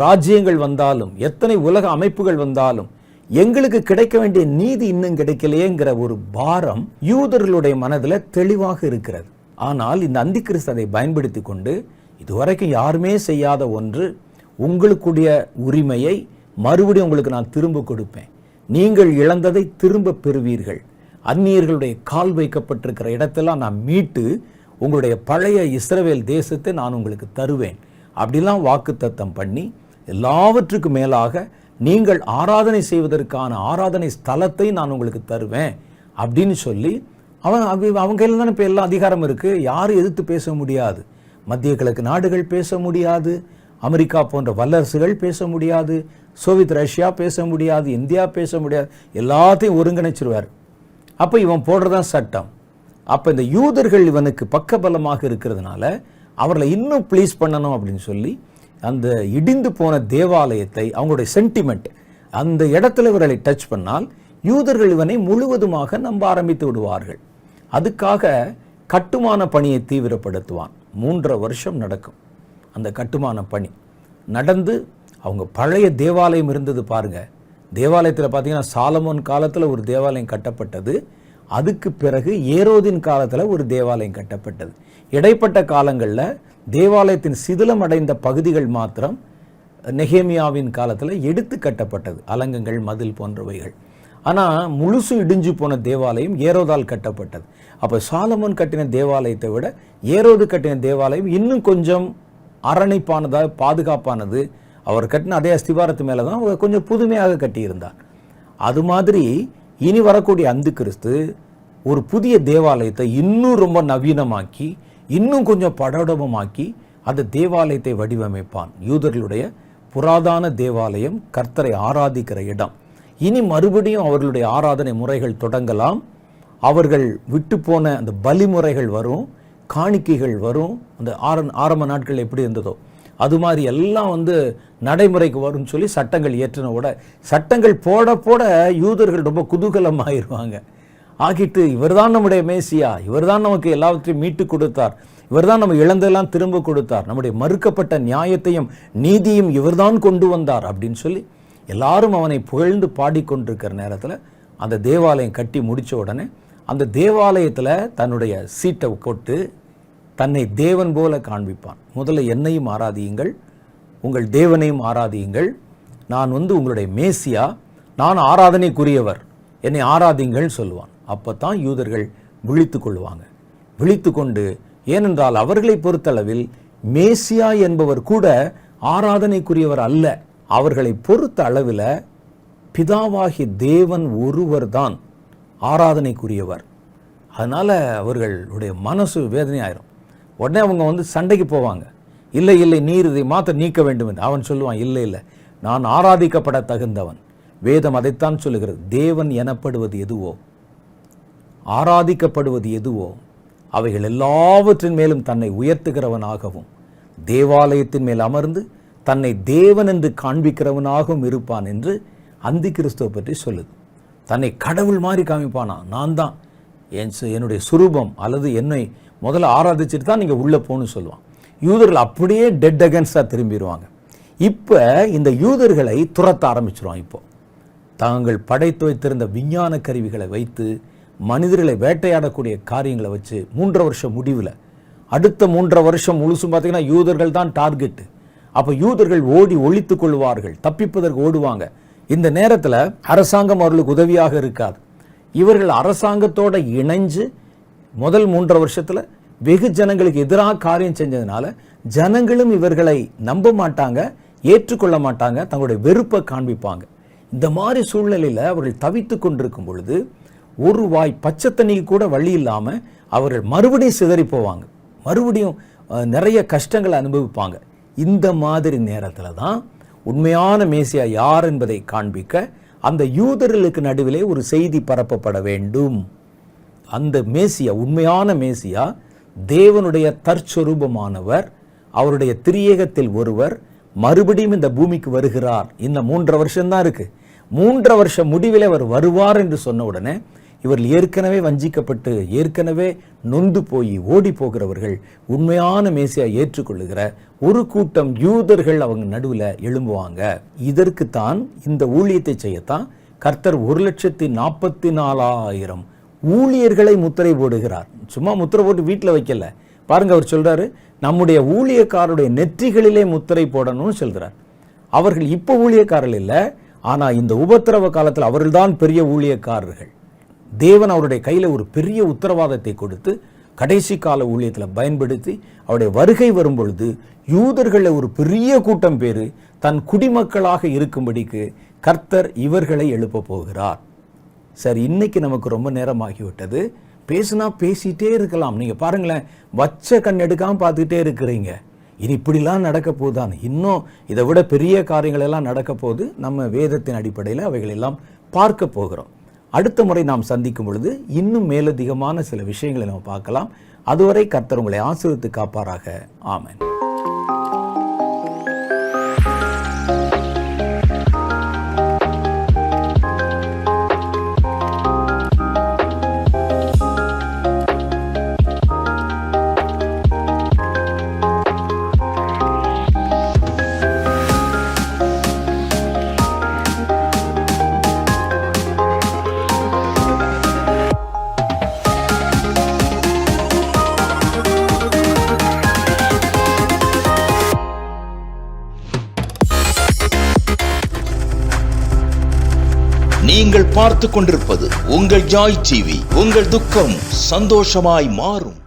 ராஜ்யங்கள் வந்தாலும், எத்தனை உலக அமைப்புகள் வந்தாலும் எங்களுக்கு கிடைக்க வேண்டிய நீதி இன்னும் கிடைக்கலையேங்கிற ஒரு பாரம் யூதர்களுடைய மனதில் தெளிவாக இருக்கிறது. ஆனால் இந்த அந்தி கிறிஸ்து அதை பயன்படுத்தி கொண்டு, இதுவரைக்கும் யாருமே செய்யாத ஒன்று, உங்களுக்குடைய உரிமையை மறுபடியும் உங்களுக்கு நான் திரும்ப கொடுப்பேன், நீங்கள் இழந்ததை திரும்ப பெறுவீர்கள், அந்நியர்களுடைய கால் வைக்கப்பட்டிருக்கிற இடத்தெல்லாம் நான் மீட்டு உங்களுடைய பழைய இஸ்ரவேல் தேசத்தை நான் உங்களுக்கு தருவேன் அப்படிலாம் வாக்குத்தத்தம் பண்ணி, எல்லாவற்றுக்கும் மேலாக நீங்கள் ஆராதனை செய்வதற்கான ஆராதனை ஸ்தலத்தை நான் உங்களுக்கு தருவேன் அப்படின்னு சொல்லி அவங்க கையில் தானே இப்போ எல்லாம் அதிகாரம் இருக்குது. யாரும் எதிர்த்து பேச முடியாது. மத்திய கிழக்கு நாடுகள் பேச முடியாது, அமெரிக்கா போன்ற வல்லரசுகள் பேச முடியாது, சோவியத் ரஷ்யா பேச முடியாது, இந்தியா பேச முடியாது, எல்லாத்தையும் ஒருங்கிணைச்சிருவார். அப்போ இவன் போடுறதான் சட்டம். அப்போ இந்த யூதர்கள் இவனுக்கு பக்கபலமாக இருக்கிறதுனால அவர்களை இன்னும் ப்ளீஸ் பண்ணணும் அப்படின்னு சொல்லி அந்த இடிந்து போன தேவாலயத்தை, அவங்களுடைய சென்டிமெண்ட், அந்த இடத்துல இவர்களை டச் பண்ணால் யூதர்கள் இவனை முழுவதுமாக நம்ப ஆரம்பித்து விடுவார்கள். அதுக்காக கட்டுமான பணியை தீவிரப்படுத்துவான். 3.5 வருஷம் நடக்கும் அந்த கட்டுமான பணி. நடந்து அவங்க பழைய தேவாலயம் இருந்தது பாருங்க. தேவாலயத்தில் பார்த்தீங்கன்னா சாலமோன் காலத்தில் ஒரு தேவாலயம் கட்டப்பட்டது, அதுக்கு பிறகு ஏரோதின் காலத்தில் ஒரு தேவாலயம் கட்டப்பட்டது. இடைப்பட்ட காலங்களில் தேவாலயத்தின் சிதிலம் அடைந்த பகுதிகள் மாத்திரம் நெகேமியாவின் காலத்தில் எடுத்து கட்டப்பட்டது, அலங்கங்கள், மதில் போன்றவைகள். ஆனால் முழுசும் இடிஞ்சு போன தேவாலயம் ஏரோதால் கட்டப்பட்டது. அப்போ சாலமோன் கட்டின தேவாலயத்தை விட ஏரோது கட்டின தேவாலயம் இன்னும் கொஞ்சம் அரணைப்பானதாக, பாதுகாப்பானது. அவர் கட்டின அதே அஸ்திவாரத்து மேலே தான் கொஞ்சம் புதுமையாக கட்டியிருந்தார். அது மாதிரி இனி வரக்கூடிய அந்தி கிறிஸ்து ஒரு புதிய தேவாலயத்தை இன்னும் ரொம்ப நவீனமாக்கி, இன்னும் கொஞ்சம் படோடபமாக்கி அந்த தேவாலயத்தை வடிவமைப்பான். யூதர்களுடைய புராதான தேவாலயம், கர்த்தரை ஆராதிக்கிற இடம். இனி மறுபடியும் அவர்களுடைய ஆராதனை முறைகள் தொடங்கலாம். அவர்கள் விட்டு போன அந்த பலிமுறைகள் வரும், காணிக்கைகள் வரும். அந்த ஆரம்ப நாட்கள் எப்படி இருந்ததோ அது மாதிரி எல்லாம் நடைமுறைக்கு வரும்னு சொல்லி சட்டங்கள் இயற்றினோட, சட்டங்கள் போட போட யூதர்கள் ரொம்ப குதூகலமாயிருவாங்க. ஆகிட்டு இவர்தான் நம்முடைய மேசியா, இவர்தான் நமக்கு எல்லாவற்றையும் மீட்டு கொடுத்தார், இவர்தான் நம்ம இழந்தெல்லாம் திரும்ப கொடுத்தார், நம்முடைய மறுக்கப்பட்ட நியாயத்தையும் நீதியும் இவர்தான் கொண்டு வந்தார் அப்படின்னு சொல்லி எல்லாரும் அவனை புகழ்ந்து பாடிக்கொண்டிருக்கிற நேரத்தில் அந்த தேவாலயம் கட்டி முடித்த உடனே அந்த தேவாலயத்தில் தன்னுடைய சீட்டை கொட்டு தன்னை தேவன் போல காண்பிப்பான். முதல்ல என்னையும் ஆராதியுங்கள், உங்கள் தேவனையும் ஆராதியுங்கள், நான் உங்களுடைய மேசியா, நான் ஆராதனைக்குரியவர், என்னை ஆராதிங்கள் சொல்லுவான். அப்போ தான் யூதர்கள் விழித்து கொள்வாங்க. விழித்து கொண்டு, ஏனென்றால் அவர்களை பொறுத்தளவில் மேசியா என்பவர் கூட ஆராதனைக்குரியவர் அல்ல. அவர்களை பொறுத்த அளவில் பிதாவாகிய தேவன் ஒருவர் தான் ஆராதனைக்குரியவர். அதனால் அவர்களுடைய மனசு வேதனை ஆயிரும். உடனே அவங்க சண்டைக்கு போவாங்க. இல்லை இல்லை, நீர் இதை மாற்ற நீக்க வேண்டும் என்று. அவன் சொல்லுவான், இல்லை இல்லை, நான் ஆராதிக்கப்பட தகுந்தவன். வேதம் அதைத்தான் சொல்லுகிறது. தேவன் எனப்படுவது எதுவோ, ஆராதிக்கப்படுவது எதுவோ, அவைகள் எல்லாவற்றின் மேலும் தன்னை உயர்த்துகிறவனாகவும் தேவாலயத்தின் மேல் அமர்ந்து தன்னை தேவன் என்று காண்பிக்கிறவனாகவும் இருப்பான் என்று அந்தி கிறிஸ்துவை பற்றி சொல்லுது. தன்னை கடவுள் மாதிரி காமிப்பானா, நான் தான் என்னுடைய சுரூபம் அல்லது என்னை முதல்ல ஆராதிச்சுட்டு தான் நீங்கள் உள்ளே போகணும்னு சொல்லுவான். யூதர்கள் அப்படியே டெட் அகேன்ஸ்டாக திரும்பிடுவாங்க. இப்போ இந்த யூதர்களை துரத்த ஆரம்பிச்சிருவான். இப்போ தாங்கள் படைத்து வைத்திருந்த விஞ்ஞான கருவிகளை வைத்து மனிதர்களை வேட்டையாடக்கூடிய காரியங்களை வச்சு 3 வருஷம் முடிவில் அடுத்த 3 வருஷம் முழுசும் பார்த்தீங்கன்னா யூதர்கள் தான் டார்கெட்டு. அப்போ யூதர்கள் ஓடி ஒழித்து கொள்வார்கள், தப்பிப்பதற்கு ஓடுவாங்க. இந்த நேரத்தில் அரசாங்கம் அவர்களுக்கு உதவியாக இருக்காது. இவர்கள் அரசாங்கத்தோடு இணைஞ்சு முதல் 3 வருஷத்தில் வெகு ஜனங்களுக்கு எதிராக காரியம் செஞ்சதுனால ஜனங்களும் இவர்களை நம்ப மாட்டாங்க, ஏற்றுக்கொள்ள மாட்டாங்க, தங்களுடைய வெறுப்பை காண்பிப்பாங்க. இந்த மாதிரி சூழ்நிலையில் அவர்கள் தவித்து கொண்டிருக்கும் பொழுது ஒரு வாய் பச்சை தண்ணிக்கு கூட வழி இல்லாமல் அவர்கள் மறுபடியும் சிதறி போவாங்க, மறுபடியும் நிறைய கஷ்டங்களை அனுபவிப்பாங்க. இந்த மாதிரி நேரத்தில் தான் உண்மையான மேசியா யார் என்பதை காண்பிக்க அந்த யூதர்களுக்கு நடுவிலே ஒரு செய்தி பரப்பப்பட வேண்டும். அந்த மேசியா, உண்மையான மேசியா, தேவனுடைய தற்சொரூபமானவர், அவருடைய திரியேகத்தில் ஒருவர் மறுபடியும் இந்த பூமிக்கு வருகிறார். இன்னும் 3 வருஷம்தான் இருக்கு. 3 வருஷம் முடிவில் அவர் வருவார் என்று சொன்ன உடனே இவர்கள் ஏற்கனவே வஞ்சிக்கப்பட்டு ஏற்கனவே நொந்து போய் ஓடி போகிறவர்கள் உண்மையான மேசியா ஏற்றுக்கொள்ளுகிற ஒரு கூட்டம் யூதர்கள் அவங்க நடுவில் எழும்புவாங்க. இதற்குத்தான், இந்த ஊழியத்தை செய்யத்தான் கர்த்தர் 1,44,000 ஊழியர்களை முத்திரை போடுகிறார். சும்மா முத்திரை போட்டு வீட்டில் வைக்கல. பாருங்க, அவர் சொல்றாரு, நம்முடைய ஊழியக்காரருடைய நெற்றிகளிலே முத்திரை போடணும்னு சொல்கிறார். அவர்கள் இப்போ ஊழியக்காரர்கள் இல்லை, ஆனால் இந்த உபத்திரவ காலத்தில் அவர்கள்தான் பெரிய ஊழியக்காரர்கள். தேவன் அவருடைய கையில் ஒரு பெரிய உத்தரவாதத்தை கொடுத்து கடைசி கால ஊழியத்தில் பயன்படுத்தி அவருடைய வருகை வரும் பொழுது யூதர்களில் ஒரு பெரிய கூட்டம் பேர் தன் குடிமக்களாக இருக்கும்படிக்கு கர்த்தர் இவர்களை எழுப்ப போகிறார். சரி, இன்னைக்கு நமக்கு ரொம்ப நேரம் ஆகிவிட்டது. பேசுனா பேசிட்டே இருக்கலாம். நீங்கள் பாருங்களேன், வச்ச கண் எடுக்காமல் பார்த்துக்கிட்டே இருக்கிறீங்க. இனி இப்படிலாம் நடக்க போகுதான், இன்னும் இதை விட பெரிய காரியங்கள் எல்லாம் நடக்க போகுது. நம்ம வேதத்தின் அடிப்படையில் அவைகள் எல்லாம் பார்க்க போகிறோம். அடுத்த முறை நாம் சந்திக்கும் பொழுது இன்னும் மேலதிகமான சில விஷயங்களை நம்ம பார்க்கலாம். அதுவரை கர்த்தர் உங்களை ஆசீர்வதித்து காப்பாராக. ஆமென். நீங்கள் பார்த்துக் கொண்டிருப்பது உங்கள் ஜாய் டிவி. உங்கள் துக்கம் சந்தோஷமாய் மாறும்.